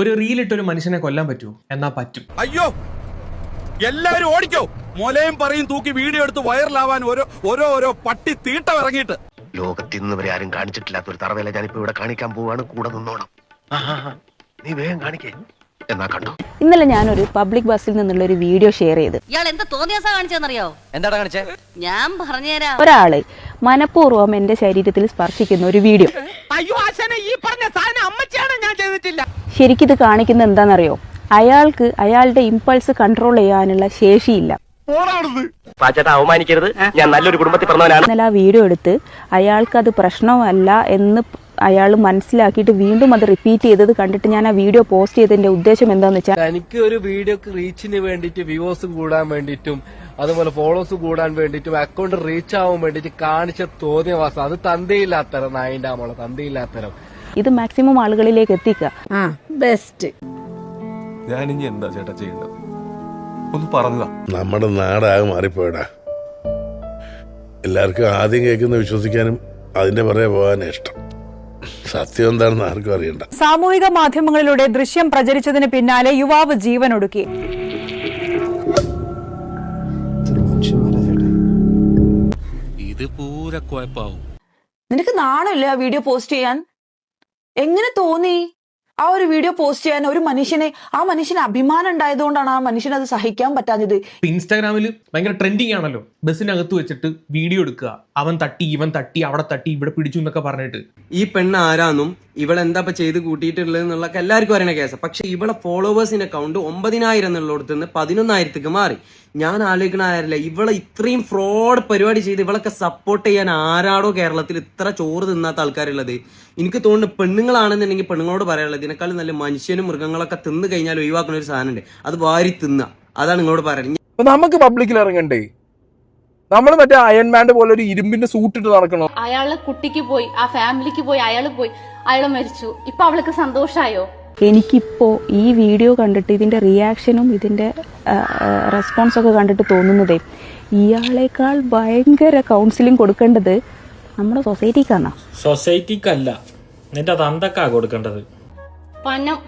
ഒരു റീലിട്ട് ഒരു മനുഷ്യനെ കൊല്ലാൻ പറ്റുമോ? എന്നാ പറ്റും. അയ്യോ, എല്ലാവരും ഓടിക്കോ. മോലയും പറയും തൂക്കി വീഡിയോ എടുത്ത് വൈറലാവാൻ ഓരോ പട്ടി തീട്ട ഇറങ്ങിയിട്ട്. ലോകത്തിൽ നിന്ന് വരെ ആരും കാണിച്ചിട്ടില്ലാത്ത ഒരു തറവേല ഞാനിപ്പോ ഇവിടെ കാണിക്കാൻ പോവാണ്. കൂടെ നിന്നോണം. നീ വേഗം കാണിക്കേ. എന്നാ കണ്ടോ. ഇന്നലെ ഞാനൊരു പബ്ലിക് ബസ്സിൽ നിന്നുള്ള ഒരു വീഡിയോ ഷെയർ ചെയ്ത്. ഇയാൾ എന്താ തോന്നിയാസാ കാണിച്ചെന്നറിയോ? എന്താണ് കാണിച്ചേ? ഞാൻ പറഞ്ഞുതരാം. ഒരാള് മനഃപൂർവ്വം എന്റെ ശരീരത്തിൽ സ്പർശിക്കുന്ന ഒരു വീഡിയോ. അയ്യോ ആശാനെ, ഈ പറഞ്ഞ സാധനം അമ്മച്ചാണ്, ഞാൻ ചെയ്തിട്ടില്ല. ശരിക്കിത് കാണിക്കുന്നത് എന്താണെന്നറിയോ? അയാൾക്ക് അയാളുടെ ഇമ്പൾസ് കൺട്രോൾ ചെയ്യാനുള്ള ശേഷിയില്ല. അവമാനിക്കരുത്, ഞാൻ നല്ലൊരു കുടുംബത്തിൽ പറഞ്ഞവനാണ്. എന്നാൽ ആ വീഡിയോ എടുത്ത് അയാൾക്ക് അത് പ്രശ്നമല്ല എന്ന് അയാൾ മനസ്സിലാക്കിയിട്ട് വീണ്ടും അത് റിപ്പീറ്റ് ചെയ്തത് കണ്ടിട്ട് ഞാൻ ആ വീഡിയോ പോസ്റ്റ് ചെയ്തതിന്റെ ഉദ്ദേശം എന്താന്ന് വെച്ചാൽ, എനിക്ക് ഒരു വീഡിയോക്ക് റീച്ചിന് വേണ്ടിയിട്ട്, വ്യൂവേഴ്സ് കൂടാൻ വേണ്ടിയിട്ടും അതുപോലെ ഫോളോവേഴ്സ് കൂടാൻ വേണ്ടിയിട്ടും അക്കൗണ്ട് റീച്ച് ആവാൻ വേണ്ടിയിട്ട് കാണിച്ച തോന്നിയവാസം. അത് തന്തയില്ലാത്തരം, നായിന്റെ മോളെ തന്തയില്ലാത്തരം. ഇത് മാക്സിമം ആളുകളിലേക്ക് എത്തിക്കുക. ബെസ്റ്റ്. ഞാനിനി എന്താ ചേട്ടാ ചെയ്യേണ്ടത്? ഒന്ന് പറഞ്ഞതാ. നമ്മുടെ നാടാകെ മാറിപ്പോയടാ. എല്ലാവർക്കും ആദ്യം കേൾക്കുന്ന വിശ്വസിക്കാനും അതിന്റെ പുറകെ പോകാനും ഇഷ്ടം. സത്യം എന്താണെന്ന് ആർക്കും അറിയണ്ട. സാമൂഹിക മാധ്യമങ്ങളിലൂടെ ദൃശ്യം പ്രചരിച്ചതിന് പിന്നാലെ യുവാവ് ജീവനൊടുക്കി. ഇത് പൂര കുഴപ്പാവും. നിനക്ക് നാണമില്ല ആ വീഡിയോ പോസ്റ്റ് ചെയ്യാൻ? എങ്ങനെ തോന്നി ആ ഒരു വീഡിയോ പോസ്റ്റ് ചെയ്യാൻ? ഒരു മനുഷ്യന് അഭിമാനം ഉണ്ടായതുകൊണ്ടാണ് ആ മനുഷ്യന് അത് സഹിക്കാൻ പറ്റാഞ്ഞത്. ഇൻസ്റ്റാഗ്രാമിൽ ഭയങ്കര ട്രെൻഡിങ് ആണല്ലോ, ബസ്സിനകത്ത് വെച്ചിട്ട് വീഡിയോ എടുക്കുക, അവൻ തട്ടി ഇവൻ തട്ടി അവിടെ തട്ടി ഇവിടെ പിടിച്ചു എന്നൊക്കെ പറഞ്ഞിട്ട്. ഈ പെണ്ണ് ആരാന്നും ഇവളെന്താ ചെയ്ത് കൂട്ടിയിട്ടുള്ളത് എന്നുള്ളതൊക്കെ എല്ലാവർക്കും അറിയണ കേസ്. പക്ഷെ ഇവളെ ഫോളോവേഴ്സിന്റെ അക്കൗണ്ട് 9,000 എന്നുള്ളടത്ത് നിന്ന് 11,000 മാറി. ഞാൻ ആലോചിക്കണ ആരല്ല, ഇവളെ ഇത്രയും ഫ്രോഡ് പരിപാടി ചെയ്ത് ഇവളൊക്കെ സപ്പോർട്ട് ചെയ്യാൻ ആരാടോ കേരളത്തിൽ ഇത്ര ചോറ് തിന്നാത്ത ആൾക്കാരുള്ളത്? എനിക്ക് തോന്നുന്നു പെണ്ണുങ്ങളാണെന്നുണ്ടെങ്കിൽ പെണ്ണുങ്ങളോട് പറയാനുള്ളത്, ഇതിനേക്കാളും നല്ല മനുഷ്യനും മൃഗങ്ങളൊക്കെ തിന്നു കഴിഞ്ഞാൽ ഒഴിവാക്കുന്ന ഒരു സാധനം ഉണ്ട്, അത് വാരി തിന്നുക. അതാണ് നിങ്ങളോട് പറയുന്നത്. നമുക്ക് പബ്ലിക്കിൽ ഇറങ്ങണ്ടേ? നമ്മൾ മറ്റേ അയൺമാൻഡ് പോലെ ഒരു ഇരുമ്പിന്റെ സൂട്ട് ഇട്ട് നടക്കണോ? അയാളെ കുട്ടിക്ക് പോയി, ആ ഫാമിലിക്ക് പോയി, അയാള് മരിച്ചു. ഇപ്പൊ അവൾക്ക് സന്തോഷായോ? എനിക്കിപ്പോ ഈ വീഡിയോ കണ്ടിട്ട് ഇതിന്റെ റിയാക്ഷനും ഇതിന്റെ റെസ്പോൺസൊക്കെ കണ്ടിട്ട് തോന്നുന്നതേ, ഇയാളെക്കാൾ ഭയങ്കര കൗൺസിലിംഗ് കൊടുക്കേണ്ടത് നമ്മുടെ സൊസൈറ്റിക്കാണ്. സൊസൈറ്റിക്കല്ല, നിന്റെ തന്തക്കാ കൊടുക്കേണ്ടത്. പണം